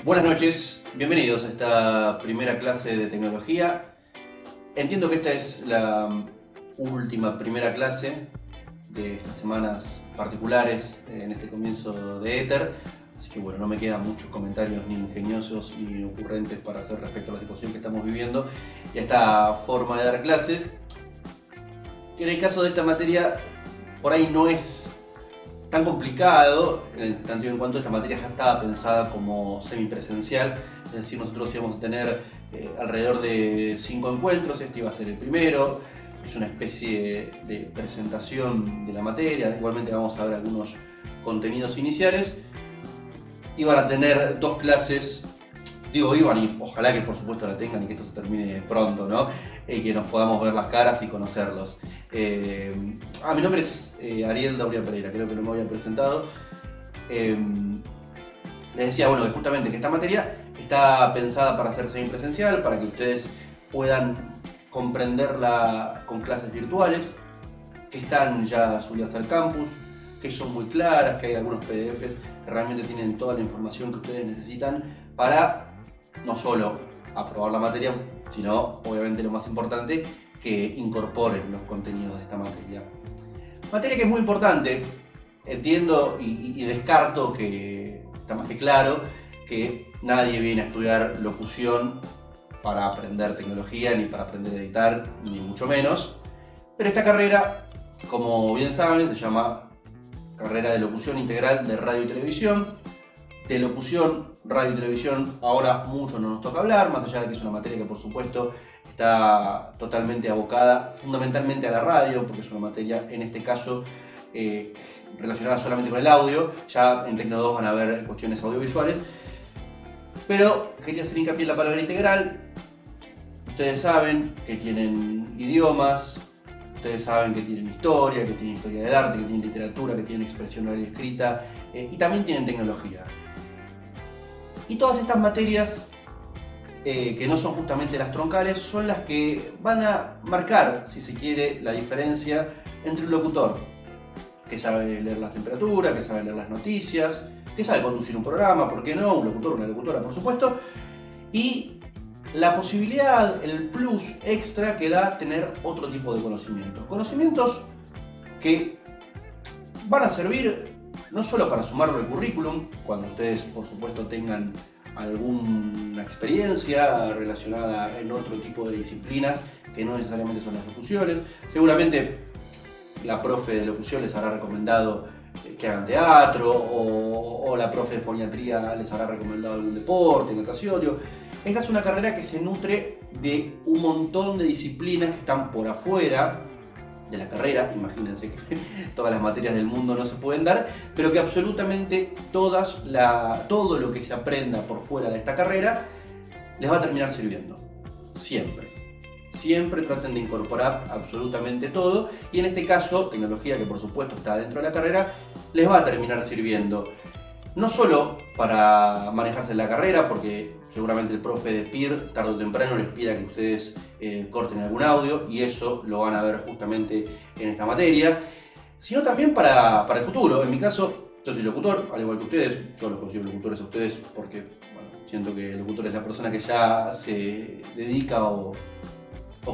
Buenas noches, bienvenidos a esta primera clase de tecnología. Entiendo que esta es la última primera clase de estas semanas particulares en este comienzo de Éter, así que bueno, no me quedan muchos comentarios ni ingeniosos ni ocurrentes para hacer respecto a la situación que estamos viviendo y a esta forma de dar clases. En el caso de esta materia, por ahí no es tan complicado, en tanto y en cuanto esta materia ya estaba pensada como semipresencial, es decir, nosotros íbamos a tener alrededor de 5 encuentros, este iba a ser el primero, es una especie de presentación de la materia, igualmente vamos a ver algunos contenidos iniciales, iban a tener 2 clases, digo iban y ojalá que por supuesto la tengan y que esto se termine pronto, ¿no? Que nos podamos ver las caras y conocerlos. Mi nombre es Ariel Dauria Pereira, creo que no me había presentado. Les decía, bueno, que justamente que esta materia está pensada para ser semipresencial, para que ustedes puedan comprenderla con clases virtuales, que están ya subidas al campus, que son muy claras, que hay algunos PDFs que realmente tienen toda la información que ustedes necesitan para no solo aprobar la materia, sino, obviamente lo más importante, que incorporen los contenidos de esta materia. Materia que es muy importante, entiendo y descarto que está más que claro que nadie viene a estudiar locución para aprender tecnología, ni para aprender a editar, ni mucho menos. Pero esta carrera, como bien saben, se llama Carrera de Locución Integral de Radio y Televisión. De locución, radio y televisión, ahora mucho no nos toca hablar, más allá de que es una materia que por supuesto está totalmente abocada fundamentalmente a la radio, porque es una materia en este caso relacionada solamente con el audio. Ya en Tecno 2 van a ver cuestiones audiovisuales, pero quería hacer hincapié en la palabra integral. Ustedes saben que tienen idiomas, ustedes saben que tienen historia del arte, que tienen literatura, que tienen expresión oral y escrita, y también tienen tecnología. Y todas estas materias que no son justamente las troncales son las que van a marcar, si se quiere, la diferencia entre un locutor que sabe leer las temperaturas, que sabe leer las noticias, que sabe conducir un programa, ¿por qué no? Un locutor, una locutora, por supuesto, y la posibilidad, el plus extra que da tener otro tipo de conocimientos. Conocimientos que van a servir no solo para sumarlo al currículum, cuando ustedes por supuesto tengan alguna experiencia relacionada en otro tipo de disciplinas que no necesariamente son las locuciones. Seguramente la profe de locución les habrá recomendado que hagan teatro, o la profe de foniatría les habrá recomendado algún deporte, natación. Esta es una carrera que se nutre de un montón de disciplinas que están por afuera de la carrera, imagínense que todas las materias del mundo no se pueden dar, pero que absolutamente todo lo que se aprenda por fuera de esta carrera les va a terminar sirviendo, siempre. Siempre traten de incorporar absolutamente todo, y en este caso, tecnología que por supuesto está dentro de la carrera, les va a terminar sirviendo. No solo para manejarse en la carrera, porque seguramente el profe de PIR tarde o temprano les pida que ustedes corten algún audio, y eso lo van a ver justamente en esta materia, sino también para el futuro. En mi caso, yo soy locutor, al igual que ustedes. Yo los considero locutores a ustedes porque siento que el locutor es la persona que ya se dedica o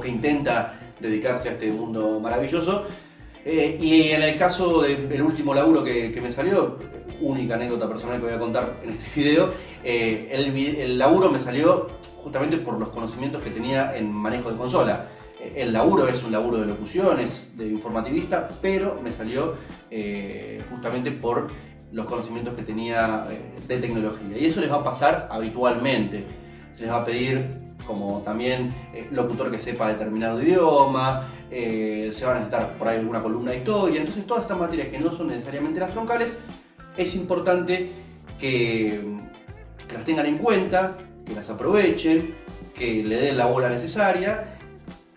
que intenta dedicarse a este mundo maravilloso. Y en el caso del último laburo que me salió, única anécdota personal que voy a contar en este video, el laburo me salió justamente por los conocimientos que tenía en manejo de consola. El laburo es un laburo de locución, es de informativista, pero me salió justamente por los conocimientos que tenía de tecnología. Y eso les va a pasar habitualmente. Se les va a pedir como también locutor que sepa determinado idioma, se va a necesitar por ahí alguna columna de historia. Entonces todas estas materias que no son necesariamente las troncales, es importante que las tengan en cuenta, que las aprovechen, que le den la bola necesaria,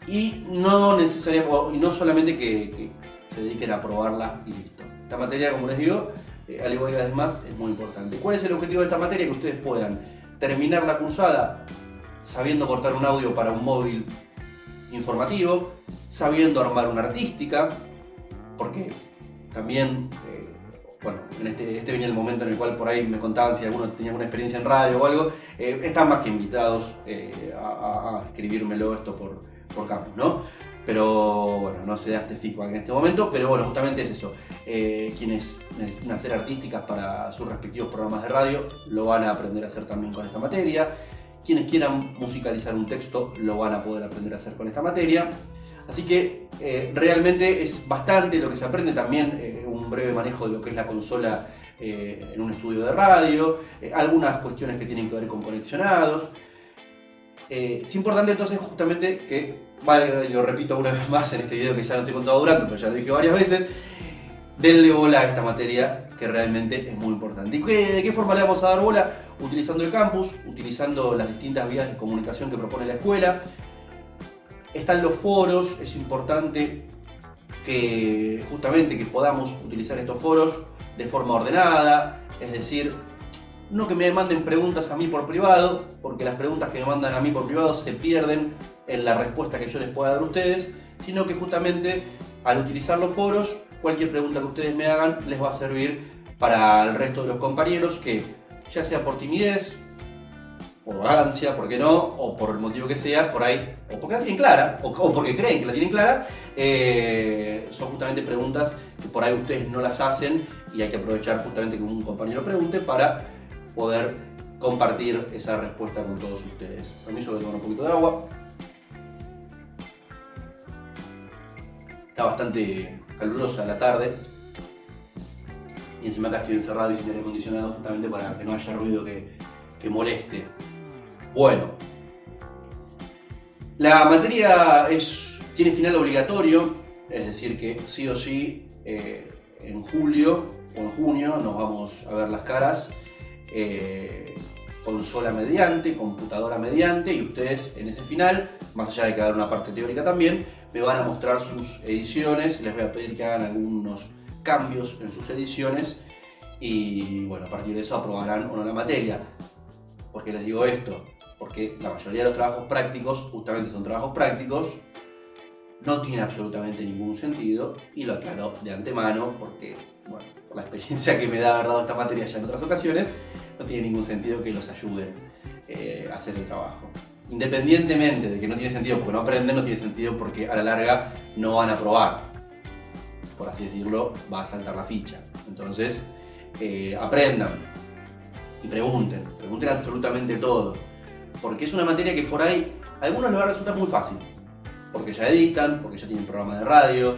y no solamente que se dediquen a probarla y listo. Esta materia, como les digo, al igual que las demás, es muy importante. ¿Cuál es el objetivo de esta materia? Que ustedes puedan terminar la cursada sabiendo cortar un audio para un móvil informativo, sabiendo armar una artística, porque también bueno, en este venía el momento en el cual por ahí me contaban si alguno tenía alguna experiencia en radio o algo, están más que invitados a escribírmelo esto por campus, ¿no? Pero bueno, no se da este feedback en este momento, pero bueno, justamente es eso. Quienes necesiten hacer artísticas para sus respectivos programas de radio lo van a aprender a hacer también con esta materia. Quienes quieran musicalizar un texto lo van a poder aprender a hacer con esta materia. Así que realmente es bastante lo que se aprende, también un breve manejo de lo que es la consola en un estudio de radio, algunas cuestiones que tienen que ver con conexionados. Es importante entonces justamente que, vale, lo repito una vez más en este video que ya no se he contado durante, pero ya lo dije varias veces, denle bola a esta materia que realmente es muy importante. ¿Y de qué forma le vamos a dar bola? Utilizando el campus, utilizando las distintas vías de comunicación que propone la escuela. Están los foros, es importante que justamente que podamos utilizar estos foros de forma ordenada, es decir, no que me manden preguntas a mí por privado, porque las preguntas que me mandan a mí por privado se pierden en la respuesta que yo les pueda dar a ustedes, sino que justamente al utilizar los foros, cualquier pregunta que ustedes me hagan les va a servir para el resto de los compañeros que, ya sea por timidez, por vagancia, ¿por qué no? O por el motivo que sea, por ahí, o porque la tienen clara, o porque creen que la tienen clara, son justamente preguntas que por ahí ustedes no las hacen y hay que aprovechar justamente que un compañero pregunte para poder compartir esa respuesta con todos ustedes. Permiso de tomar un poquito de agua. Está bastante calurosa la tarde y encima acá estoy encerrado y sin aire acondicionado justamente para que no haya ruido que moleste. Bueno, la materia tiene final obligatorio, es decir que sí o sí en julio o en junio nos vamos a ver las caras consola mediante, computadora mediante, y ustedes en ese final, más allá de que haga una parte teórica también, me van a mostrar sus ediciones, les voy a pedir que hagan algunos cambios en sus ediciones y bueno, a partir de eso aprobarán o no la materia. ¿Por qué les digo esto? Porque la mayoría de los trabajos prácticos justamente son trabajos prácticos, no tiene absolutamente ningún sentido y lo aclaro de antemano porque, bueno, por la experiencia que me da haber dado esta materia ya en otras ocasiones, no tiene ningún sentido que los ayuden a hacer el trabajo. Independientemente de que no tiene sentido porque no aprenden, no tiene sentido porque a la larga no van a aprobar. Por así decirlo, va a saltar la ficha. Entonces, aprendan y pregunten absolutamente todo. Porque es una materia que por ahí a algunos les va a resultar muy fácil. Porque ya editan, porque ya tienen programa de radio,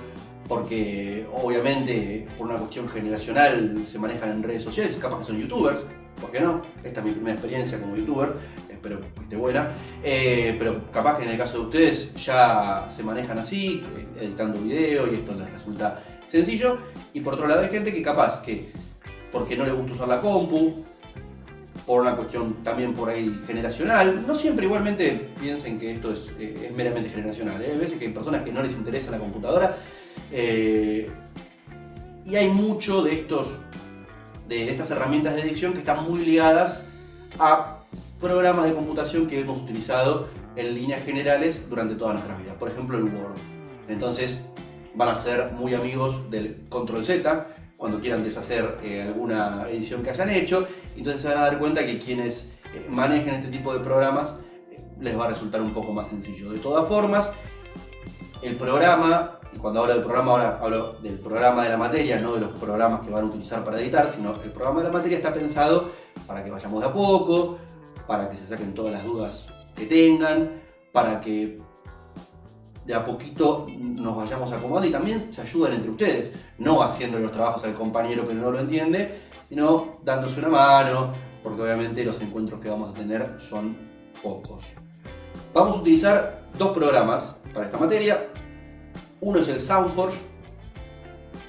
porque obviamente por una cuestión generacional se manejan en redes sociales, capaz que son youtubers, ¿por qué no? Esta es mi primera experiencia como youtuber, espero que esté buena, pero capaz que en el caso de ustedes ya se manejan así, editando video y esto les resulta sencillo, y por otro lado hay gente que capaz que, porque no le gusta usar la compu, por una cuestión también por ahí generacional, no siempre igualmente piensen que esto es meramente generacional, hay veces que hay personas que no les interesa la computadora y hay mucho de estas herramientas de edición que están muy ligadas a programas de computación que hemos utilizado en líneas generales durante todas nuestras vidas, por ejemplo el Word. Entonces van a ser muy amigos del Control Z cuando quieran deshacer alguna edición que hayan hecho, entonces se van a dar cuenta que quienes manejen este tipo de programas les va a resultar un poco más sencillo. De todas formas, el programa, y cuando hablo del programa ahora hablo del programa de la materia, no de los programas que van a utilizar para editar, sino el programa de la materia está pensado para que vayamos de a poco, para que se saquen todas las dudas que tengan, para que de a poquito nos vayamos acomodando y también se ayuden entre ustedes, no haciendo los trabajos al compañero que no lo entiende, sino dándose una mano, porque obviamente los encuentros que vamos a tener son pocos. Vamos a utilizar dos programas para esta materia. Uno es el Soundforge,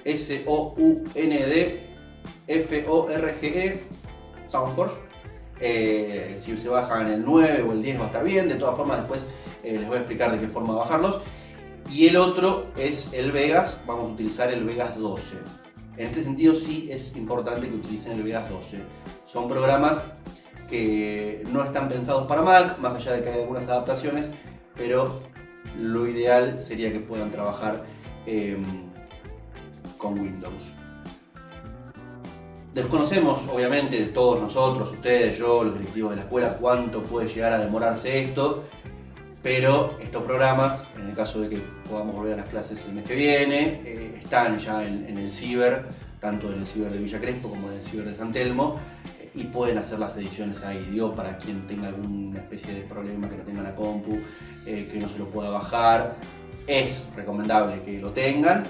SOUNDFORGE, Soundforge. Si se bajan el 9 o el 10 va a estar bien, de todas formas después les voy a explicar de qué forma bajarlos. Y el otro es el Vegas, vamos a utilizar el Vegas 12. En este sentido sí es importante que utilicen el Vegas 12. Son programas que no están pensados para Mac, más allá de que hay algunas adaptaciones, pero lo ideal sería que puedan trabajar con Windows. Desconocemos, obviamente, todos nosotros, ustedes, yo, los directivos de la escuela, cuánto puede llegar a demorarse esto, pero estos programas, en el caso de que podamos volver a las clases el mes que viene, están ya en el ciber, tanto en el ciber de Villa Crespo como en el ciber de San Telmo, y pueden hacer las ediciones ahí. Digo, para quien tenga alguna especie de problema, que no tenga la compu, que no se lo pueda bajar, es recomendable que lo tengan.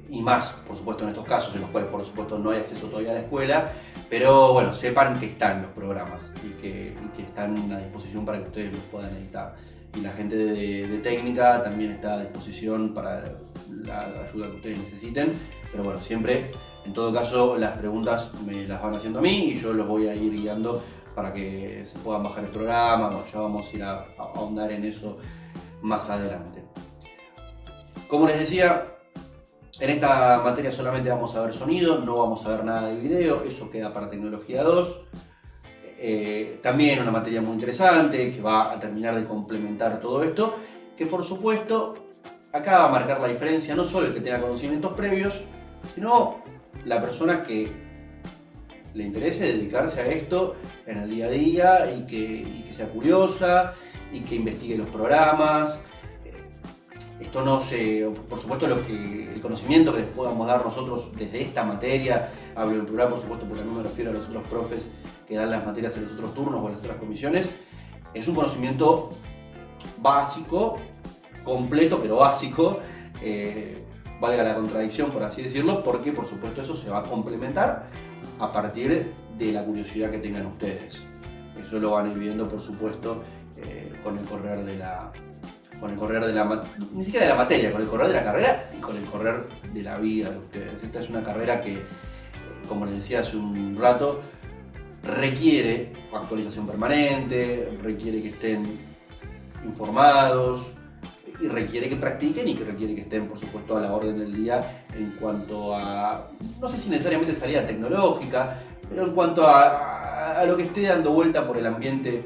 Y más, por supuesto, en estos casos en los cuales, por supuesto, no hay acceso todavía a la escuela, pero bueno, sepan que están los programas y que están a disposición para que ustedes los puedan editar. Y la gente de técnica también está a disposición para la ayuda que ustedes necesiten, pero bueno, siempre, en todo caso, las preguntas me las van haciendo a mí y yo los voy a ir guiando para que se puedan bajar el programa. Bueno, ya vamos a ir a ahondar en eso más adelante. Como les decía, en esta materia solamente vamos a ver sonido, no vamos a ver nada de video, eso queda para Tecnología 2. También una materia muy interesante que va a terminar de complementar todo esto, que por supuesto acá va a marcar la diferencia no solo el que tenga conocimientos previos, sino la persona que le interese dedicarse a esto en el día a día y que sea curiosa y que investigue los programas. Esto no se, por supuesto, el conocimiento que les podamos dar nosotros desde esta materia, hablo en plural, por supuesto, porque no me refiero a los otros profes que dan las materias en los otros turnos o en las otras comisiones, es un conocimiento básico, completo, pero básico, valga la contradicción, por así decirlo, porque por supuesto eso se va a complementar a partir de la curiosidad que tengan ustedes. Eso lo van a ir viendo, por supuesto, con el correr de la ni siquiera de la materia, con el correr de la carrera y con el correr de la vida de ustedes. Esta es una carrera que, como les decía hace un rato, requiere actualización permanente, requiere que estén informados y requiere que practiquen y que requiere que estén, por supuesto, a la orden del día en cuanto a, no sé si necesariamente salida tecnológica, pero en cuanto a lo que esté dando vuelta por el ambiente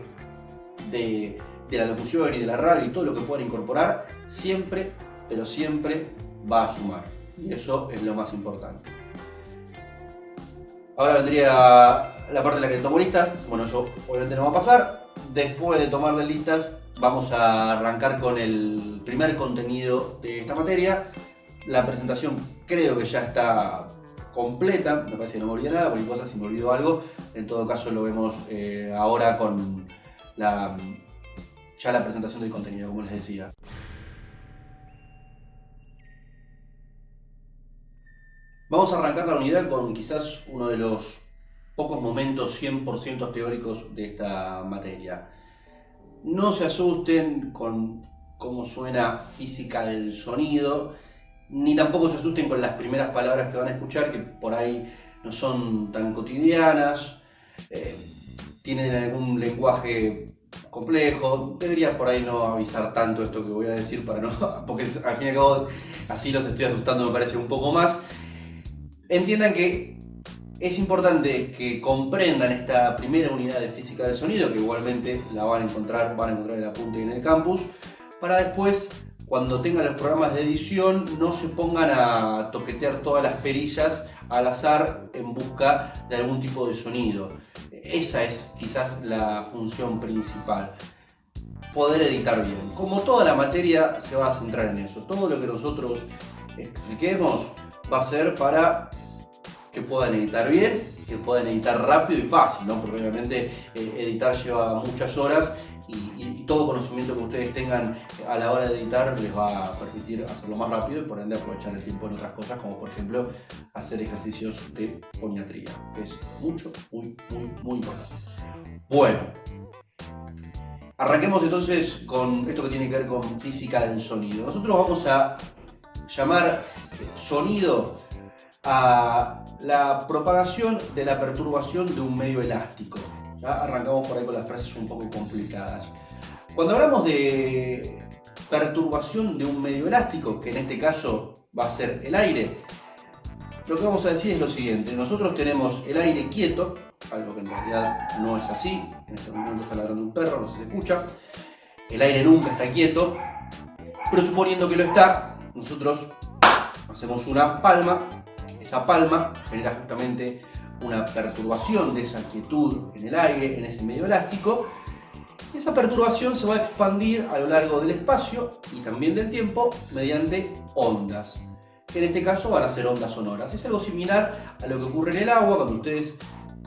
de la locución y de la radio y todo lo que puedan incorporar, siempre, pero siempre va a sumar. Y eso es lo más importante. Ahora vendría la parte en la que tomo listas. Bueno, eso obviamente no va a pasar. Después de tomar las listas, vamos a arrancar con el primer contenido de esta materia. La presentación creo que ya está completa. Me parece que no me olvidé nada, cualquier cosa si me olvido algo. En todo caso lo vemos ahora con la presentación del contenido, como les decía. Vamos a arrancar la unidad con quizás uno de los pocos momentos 100% teóricos de esta materia. No se asusten con cómo suena física del sonido, ni tampoco se asusten con las primeras palabras que van a escuchar, que por ahí no son tan cotidianas, tienen algún lenguaje complejo. Debería por ahí no avisar tanto esto que voy a decir para no, porque al fin y al cabo así los estoy asustando, me parece un poco más. Entiendan que es importante que comprendan esta primera unidad de física del sonido, que igualmente la van a encontrar en la punta y en el campus, para después, cuando tengan los programas de edición, no se pongan a toquetear todas las perillas al azar en busca de algún tipo de sonido. Esa es quizás la función principal, poder editar bien. Como toda la materia se va a centrar en eso, todo lo que nosotros expliquemos va a ser para que puedan editar bien, que puedan editar rápido y fácil, ¿no? Porque obviamente editar lleva muchas horas y todo conocimiento que ustedes tengan a la hora de editar les va a permitir hacerlo más rápido y por ende aprovechar el tiempo en otras cosas, como por ejemplo hacer ejercicios de foniatría, que es muy importante. Bueno, arranquemos entonces con esto que tiene que ver con física del sonido. Nosotros vamos a llamar sonido a la propagación de la perturbación de un medio elástico. Ya arrancamos por ahí con las frases un poco complicadas. Cuando hablamos de perturbación de un medio elástico, que en este caso va a ser el aire, lo que vamos a decir es lo siguiente. Nosotros tenemos el aire quieto, algo que en realidad no es así. En este momento está ladrando un perro, no se escucha. El aire nunca está quieto, pero suponiendo que lo está, nosotros hacemos una palma. Esa palma genera justamente una perturbación de esa quietud en el aire, en ese medio elástico. Esa perturbación se va a expandir a lo largo del espacio y también del tiempo mediante ondas. En este caso van a ser ondas sonoras. Es algo similar a lo que ocurre en el agua, cuando ustedes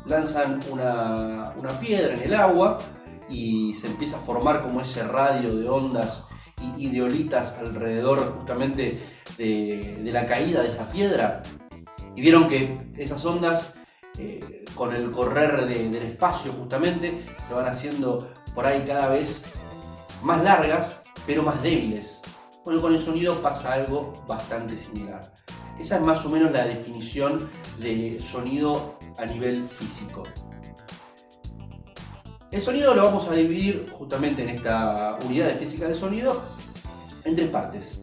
lanzan una piedra en el agua y se empieza a formar como ese radio de ondas y de olitas alrededor justamente de la caída de esa piedra. Y vieron que esas ondas, con el correr del espacio justamente, lo van haciendo por ahí cada vez más largas, pero más débiles. Bueno, con el sonido pasa algo bastante similar. Esa es más o menos la definición de sonido a nivel físico. El sonido lo vamos a dividir justamente en esta unidad de física del sonido en tres partes: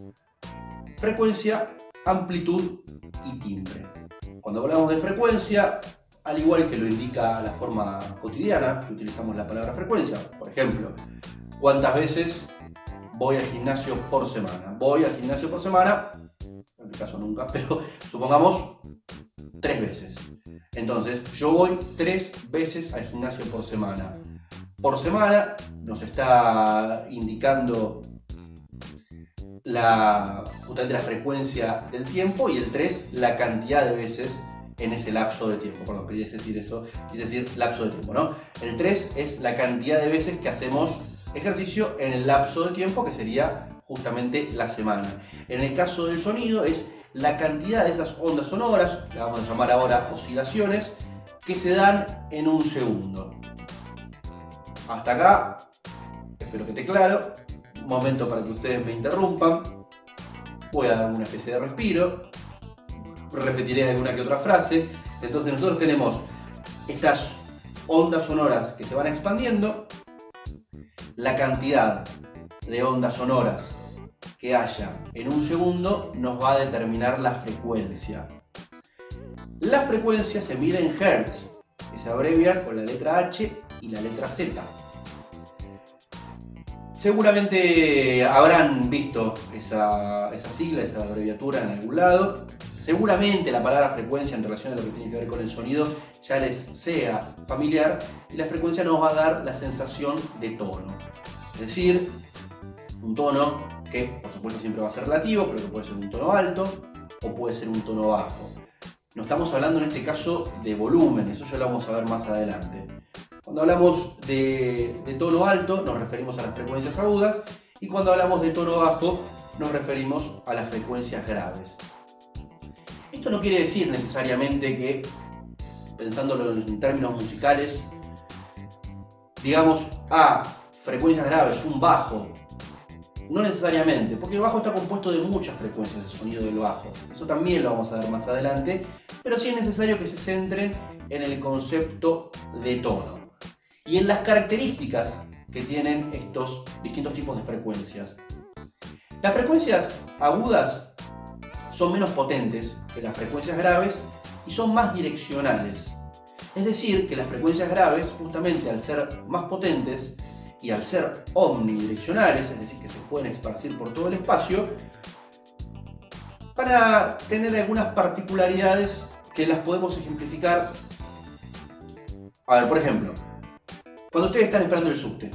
frecuencia, amplitud y timbre. Cuando hablamos de frecuencia, al igual que lo indica la forma cotidiana que utilizamos la palabra frecuencia, por ejemplo, ¿cuántas veces voy al gimnasio por semana? Voy al gimnasio por semana, en mi caso nunca, pero supongamos 3 veces. Entonces, yo voy 3 veces al gimnasio por semana. Por semana nos está indicando justamente la frecuencia del tiempo, y el 3 la cantidad de veces en ese lapso de tiempo. Perdón, quería decir eso, quise decir lapso de tiempo, ¿no? El 3 es la cantidad de veces que hacemos ejercicio en el lapso de tiempo, que sería justamente la semana. En el caso del sonido es la cantidad de esas ondas sonoras, que vamos a llamar ahora oscilaciones, que se dan en un segundo. Hasta acá, espero que esté claro. Un momento para que ustedes me interrumpan. Voy a dar una especie de respiro. Repetiré alguna que otra frase. Entonces nosotros tenemos estas ondas sonoras que se van expandiendo. La cantidad de ondas sonoras que haya en un segundo nos va a determinar la frecuencia. La frecuencia se mide en Hertz, que se abrevia con la letra H y la letra Z. Seguramente habrán visto esa sigla, esa abreviatura en algún lado. Seguramente la palabra frecuencia en relación a lo que tiene que ver con el sonido ya les sea familiar, y la frecuencia nos va a dar la sensación de tono. Es decir, un tono que por supuesto siempre va a ser relativo, pero que puede ser un tono alto o puede ser un tono bajo. No estamos hablando en este caso de volumen, eso ya lo vamos a ver más adelante. Cuando hablamos de tono alto nos referimos a las frecuencias agudas, y cuando hablamos de tono bajo nos referimos a las frecuencias graves. Esto no quiere decir necesariamente que, pensándolo en términos musicales, digamos, frecuencias graves, un bajo. No necesariamente, porque el bajo está compuesto de muchas frecuencias de sonido del bajo. Eso también lo vamos a ver más adelante, pero sí es necesario que se centren en el concepto de tono y en las características que tienen estos distintos tipos de frecuencias. Las frecuencias agudas son menos potentes que las frecuencias graves y son más direccionales. Es decir, que las frecuencias graves, justamente al ser más potentes y al ser omnidireccionales, es decir, que se pueden esparcir por todo el espacio, van a tener algunas particularidades que las podemos ejemplificar. A ver, por ejemplo, cuando ustedes están esperando el subte,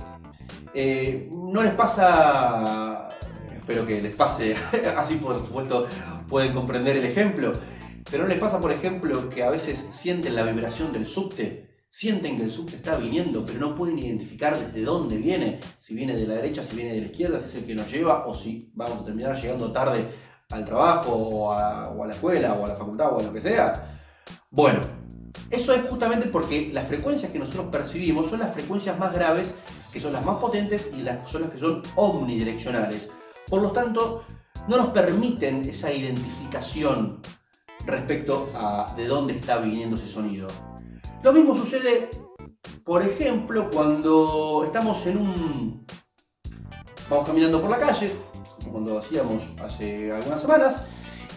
no les pasa, espero que les pase, así por supuesto pueden comprender el ejemplo, pero no les pasa, por ejemplo, que a veces sienten la vibración del subte, sienten que el subte está viniendo, pero no pueden identificar desde dónde viene, si viene de la derecha, si viene de la izquierda, si es el que nos lleva, o si vamos a terminar llegando tarde al trabajo, o a la escuela, o a la facultad, o a lo que sea. Bueno, eso es justamente porque las frecuencias que nosotros percibimos son las frecuencias más graves, que son las más potentes y son las que son omnidireccionales. Por lo tanto, no nos permiten esa identificación respecto a de dónde está viniendo ese sonido. Lo mismo sucede, por ejemplo, cuando estamos vamos caminando por la calle, como cuando hacíamos hace algunas semanas,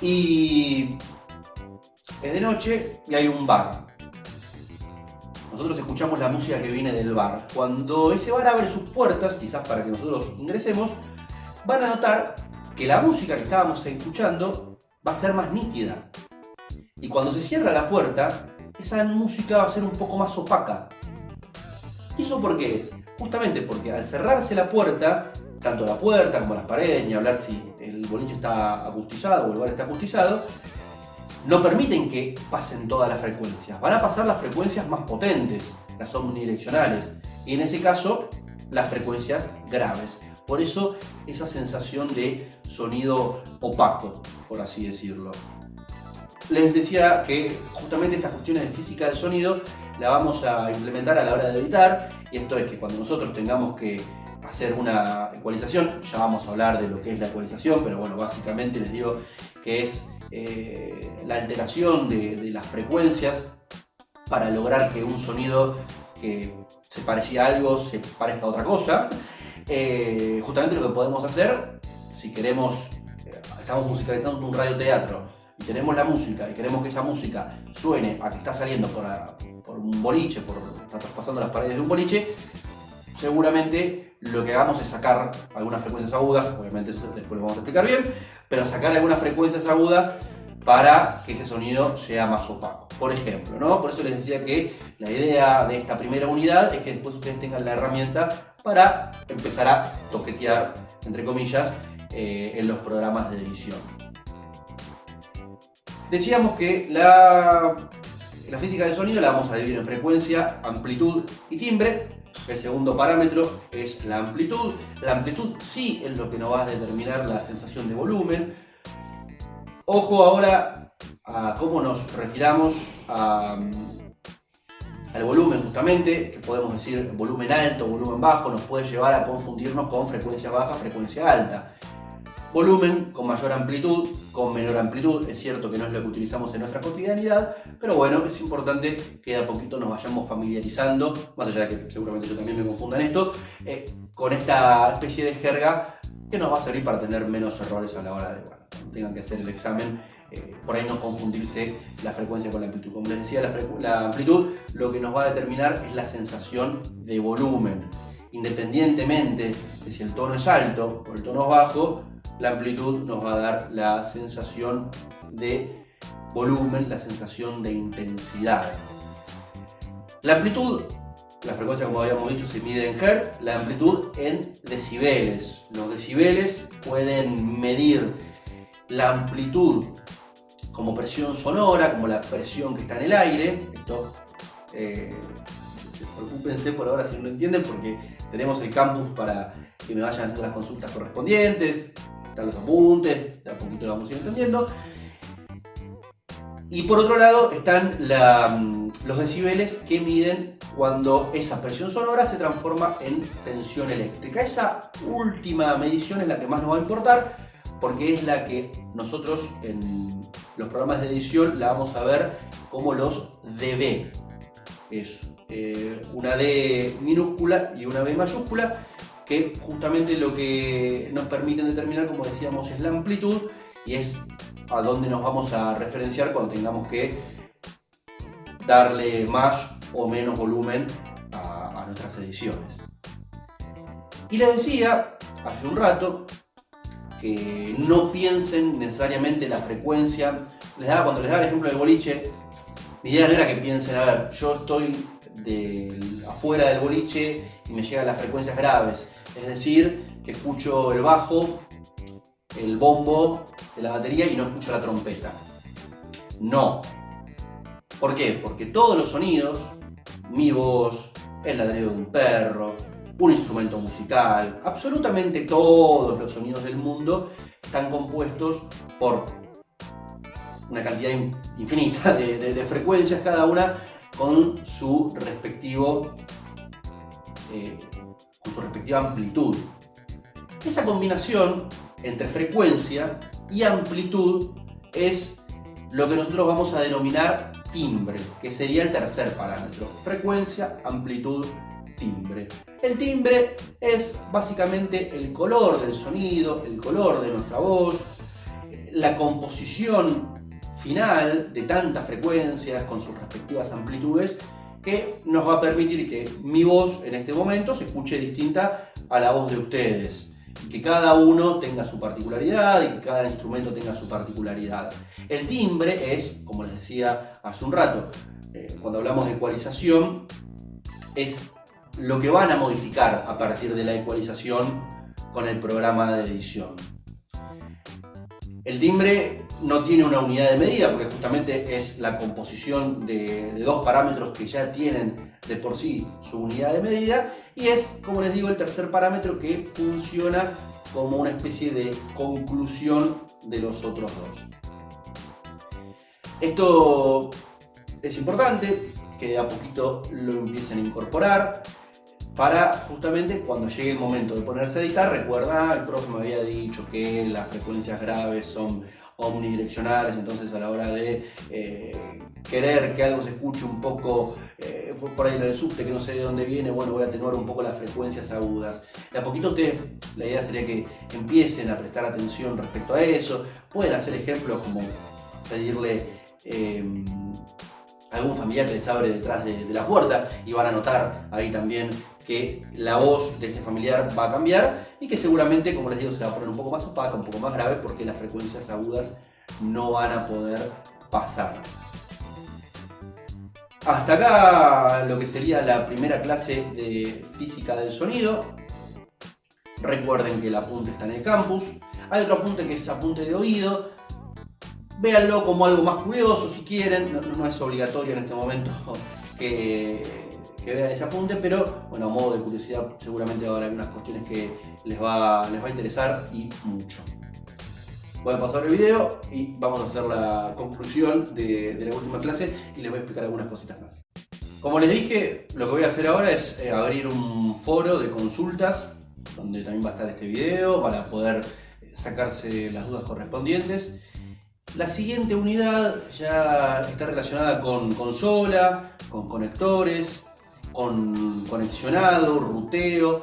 y es de noche y hay un bar. Nosotros escuchamos la música que viene del bar. Cuando ese bar abre sus puertas, quizás para que nosotros ingresemos, van a notar que la música que estábamos escuchando va a ser más nítida. Y cuando se cierra la puerta, esa música va a ser un poco más opaca. ¿Y eso por qué es? Justamente porque al cerrarse la puerta, tanto la puerta como las paredes, ni hablar si el boliche está acustizado o el bar está acustizado, no permiten que pasen todas las frecuencias. Van a pasar las frecuencias más potentes, las omnidireccionales, y en ese caso las frecuencias graves. Por eso esa sensación de sonido opaco, por así decirlo. Les decía que justamente estas cuestiones de física del sonido la vamos a implementar a la hora de editar, y esto es que cuando nosotros tengamos que hacer una ecualización, ya vamos a hablar de lo que es la ecualización, pero bueno, básicamente les digo que es la alteración de las frecuencias para lograr que un sonido que se parecía a algo se parezca a otra cosa. Justamente lo que podemos hacer, si queremos, estamos musicalizando un radioteatro y tenemos la música y queremos que esa música suene a que está saliendo por un boliche, está traspasando las paredes de un boliche, seguramente lo que hagamos es sacar algunas frecuencias agudas, obviamente eso después lo vamos a explicar bien, pero sacar algunas frecuencias agudas para que ese sonido sea más opaco. Por ejemplo, ¿no? Por eso les decía que la idea de esta primera unidad es que después ustedes tengan la herramienta para empezar a toquetear, entre comillas, en los programas de edición. Decíamos que la física del sonido la vamos a dividir en frecuencia, amplitud y timbre. El segundo parámetro es la amplitud. La amplitud sí es lo que nos va a determinar la sensación de volumen. Ojo ahora a cómo nos refiramos al volumen, justamente, que podemos decir volumen alto, volumen bajo, nos puede llevar a confundirnos con frecuencia baja, frecuencia alta. Volumen con mayor amplitud, con menor amplitud, es cierto que no es lo que utilizamos en nuestra cotidianidad, pero bueno, es importante que de a poquito nos vayamos familiarizando, más allá de que seguramente yo también me confunda en esto, con esta especie de jerga que nos va a servir para tener menos errores a la hora de, bueno, cuando tengan que hacer el examen, por ahí no confundirse la frecuencia con la amplitud. Como les decía, la amplitud lo que nos va a determinar es la sensación de volumen. Independientemente de si el tono es alto o el tono es bajo, la amplitud nos va a dar la sensación de volumen, la sensación de intensidad. La amplitud, la frecuencia, como habíamos dicho, se mide en Hz, la amplitud en decibeles. Los decibeles pueden medir la amplitud como presión sonora, como la presión que está en el aire. Esto, preocúpense por ahora si no lo entienden, porque tenemos el campus para que me vayan haciendo las consultas correspondientes, están los apuntes, de a poquito vamos a ir entendiendo. Y por otro lado están los decibeles que miden cuando esa presión sonora se transforma en tensión eléctrica. Esa última medición es la que más nos va a importar, porque es la que nosotros en los programas de edición la vamos a ver como los dB. Es una D minúscula y una B mayúscula, que justamente lo que nos permiten determinar, como decíamos, es la amplitud, y es a dónde nos vamos a referenciar cuando tengamos que darle más o menos volumen a nuestras ediciones. Y les decía hace un rato que no piensen necesariamente la frecuencia. Cuando les daba el ejemplo del boliche, mi idea no era que piensen, a ver, yo estoy afuera del boliche y me llegan las frecuencias graves, es decir, que escucho el bajo, el bombo de la batería y no escucho la trompeta. No. ¿Por qué? Porque todos los sonidos, mi voz, el ladrido de un perro, un instrumento musical, absolutamente todos los sonidos del mundo están compuestos por una cantidad infinita de frecuencias, cada una con su respectiva amplitud. Esa combinación entre frecuencia y amplitud es lo que nosotros vamos a denominar timbre, que sería el tercer parámetro: frecuencia, amplitud, timbre. El timbre es básicamente el color del sonido, el color de nuestra voz, la composición final de tantas frecuencias con sus respectivas amplitudes, que nos va a permitir que mi voz en este momento se escuche distinta a la voz de ustedes. y que cada uno tenga su particularidad y que cada instrumento tenga su particularidad. El timbre es, como les decía hace un rato, cuando hablamos de ecualización, es lo que van a modificar a partir de la ecualización con el programa de edición. El timbre no tiene una unidad de medida porque justamente es la composición de dos parámetros que ya tienen de por sí su unidad de medida, y es, como les digo, el tercer parámetro que funciona como una especie de conclusión de los otros dos. Esto es importante que de a poquito lo empiecen a incorporar para justamente cuando llegue el momento de ponerse a editar. Recuerda, el profe me había dicho que las frecuencias graves son omnidireccionales, entonces a la hora de querer que algo se escuche un poco, por ahí lo de subte que no sé de dónde viene, bueno, voy a atenuar un poco las frecuencias agudas. De a poquito la idea sería que empiecen a prestar atención respecto a eso. Pueden hacer ejemplos como pedirle a algún familiar que les abre detrás de la puerta y van a notar ahí también que la voz de este familiar va a cambiar y que seguramente, como les digo, se va a poner un poco más opaca, un poco más grave, porque las frecuencias agudas no van a poder pasar. Hasta acá lo que sería la primera clase de física del sonido. Recuerden que el apunte está en el campus. Hay otro apunte que es apunte de oído. Véanlo como algo más curioso si quieren, no es obligatorio en este momento que vean ese apunte, pero bueno, a modo de curiosidad seguramente va a haber algunas cuestiones que les va a interesar y mucho. Voy a pasar el video y vamos a hacer la conclusión de la última clase y les voy a explicar algunas cositas más. Como les dije, lo que voy a hacer ahora es abrir un foro de consultas donde también va a estar este video para poder sacarse las dudas correspondientes. La siguiente unidad ya está relacionada con consola, con conectores, con conexionado, ruteo.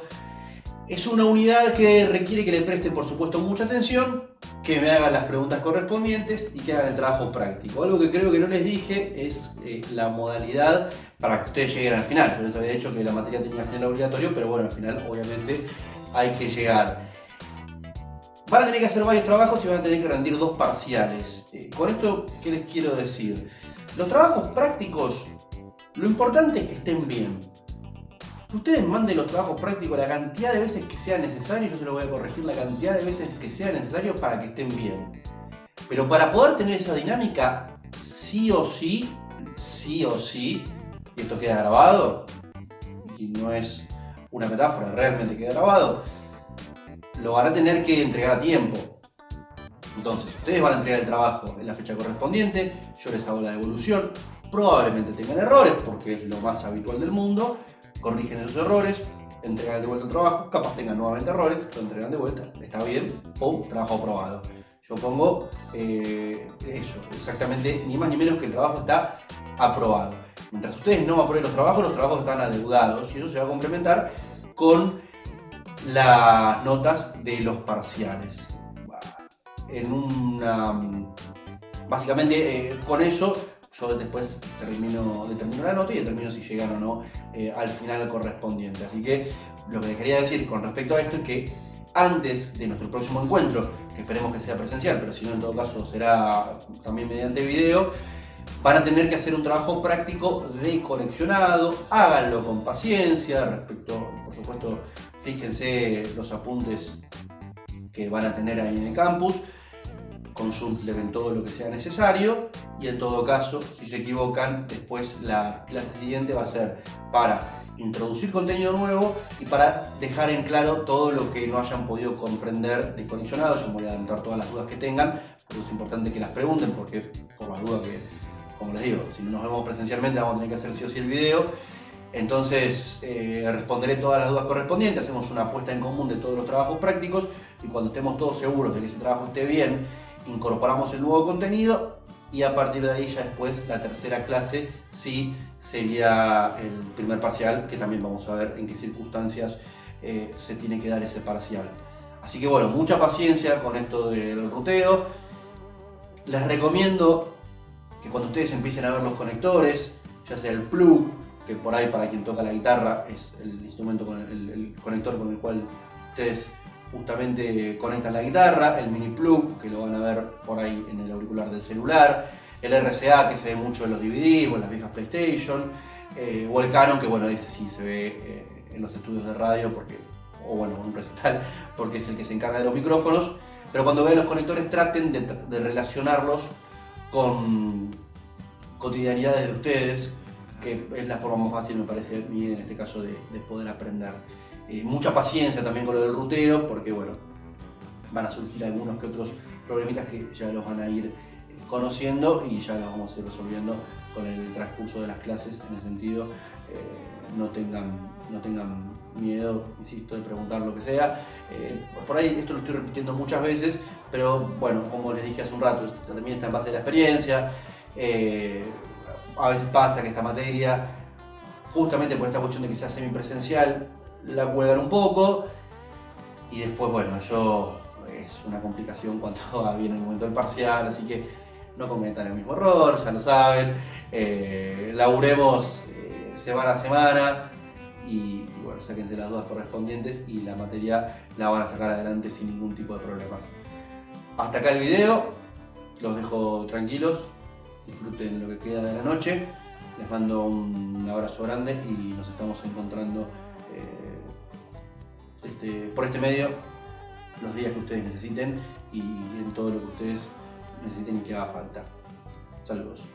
Es una unidad que requiere que le presten, por supuesto, mucha atención, que me hagan las preguntas correspondientes y que hagan el trabajo práctico. Algo que creo que no les dije es la modalidad para que ustedes lleguen al final. Yo les había dicho que la materia tenía final obligatorio, pero bueno, al final obviamente hay que llegar. Van a tener que hacer varios trabajos y van a tener que rendir 2 parciales. Con esto, ¿qué les quiero decir? Los trabajos prácticos, lo importante es que estén bien. Que ustedes manden los trabajos prácticos la cantidad de veces que sea necesario, yo se los voy a corregir la cantidad de veces que sea necesario para que estén bien. Pero para poder tener esa dinámica, sí o sí, y esto queda grabado, y no es una metáfora, realmente queda grabado, lo van a tener que entregar a tiempo. Entonces, ustedes van a entregar el trabajo en la fecha correspondiente, yo les hago la devolución, probablemente tengan errores porque es lo más habitual del mundo, corrigen esos errores, entregan de vuelta el trabajo, capaz tengan nuevamente errores, lo entregan de vuelta, está bien, pum, trabajo aprobado. Yo pongo eso, exactamente, ni más ni menos que el trabajo está aprobado. Mientras ustedes no aprueben los trabajos están adeudados y eso se va a complementar con las notas de los parciales. Básicamente con eso yo después determino la nota y determino si llegan o no al final correspondiente. Así que lo que les quería decir con respecto a esto es que antes de nuestro próximo encuentro, que esperemos que sea presencial, pero si no, en todo caso será también mediante video, van a tener que hacer un trabajo práctico de conexionado. Háganlo con paciencia, por supuesto, fíjense los apuntes que van a tener ahí en el campus, consulten todo lo que sea necesario y en todo caso, si se equivocan, después la clase siguiente va a ser para introducir contenido nuevo y para dejar en claro todo lo que no hayan podido comprender de conexionado. Yo me voy a adelantar todas las dudas que tengan, pero es importante que las pregunten porque por las dudas que, como les digo, si no nos vemos presencialmente vamos a tener que hacer sí o sí el video. Entonces responderé todas las dudas correspondientes, hacemos una puesta en común de todos los trabajos prácticos y cuando estemos todos seguros de que ese trabajo esté bien, incorporamos el nuevo contenido y a partir de ahí ya después la tercera clase sí sería el primer parcial, que también vamos a ver en qué circunstancias se tiene que dar ese parcial. Así que bueno, mucha paciencia con esto del ruteo. Les recomiendo que cuando ustedes empiecen a ver los conectores, ya sea el plug, que por ahí para quien toca la guitarra es el instrumento con el conector con el cual ustedes justamente conectan la guitarra, el mini plug, que lo van a ver por ahí en el auricular del celular, el RCA, que se ve mucho en los DVDs o en las viejas PlayStation, o el Canon, que bueno, ese sí se ve en los estudios de radio, o bueno, en un recital, porque es el que se encarga de los micrófonos. Pero cuando vean los conectores, traten de relacionarlos con cotidianidades de ustedes, que es la forma más fácil, me parece a mí, en este caso, de poder aprender. Mucha paciencia también con lo del ruteo, porque bueno, van a surgir algunos que otros problemitas que ya los van a ir conociendo y ya los vamos a ir resolviendo con el transcurso de las clases. En ese sentido, no tengan miedo, insisto, de preguntar lo que sea. Por ahí esto lo estoy repitiendo muchas veces, pero bueno, como les dije hace un rato, esto también está en base a la experiencia. A veces pasa que esta materia, justamente por esta cuestión de que sea semipresencial, la cuelgan un poco y después, bueno, es una complicación cuando viene el momento del parcial, así que no cometan el mismo error, ya lo saben. Laburemos semana a semana y bueno, sáquense las dudas correspondientes y la materia la van a sacar adelante sin ningún tipo de problemas. Hasta acá el video, los dejo tranquilos, disfruten lo que queda de la noche, les mando un abrazo grande y nos estamos encontrando por este medio los días que ustedes necesiten y en todo lo que ustedes necesiten y que haga falta. Saludos.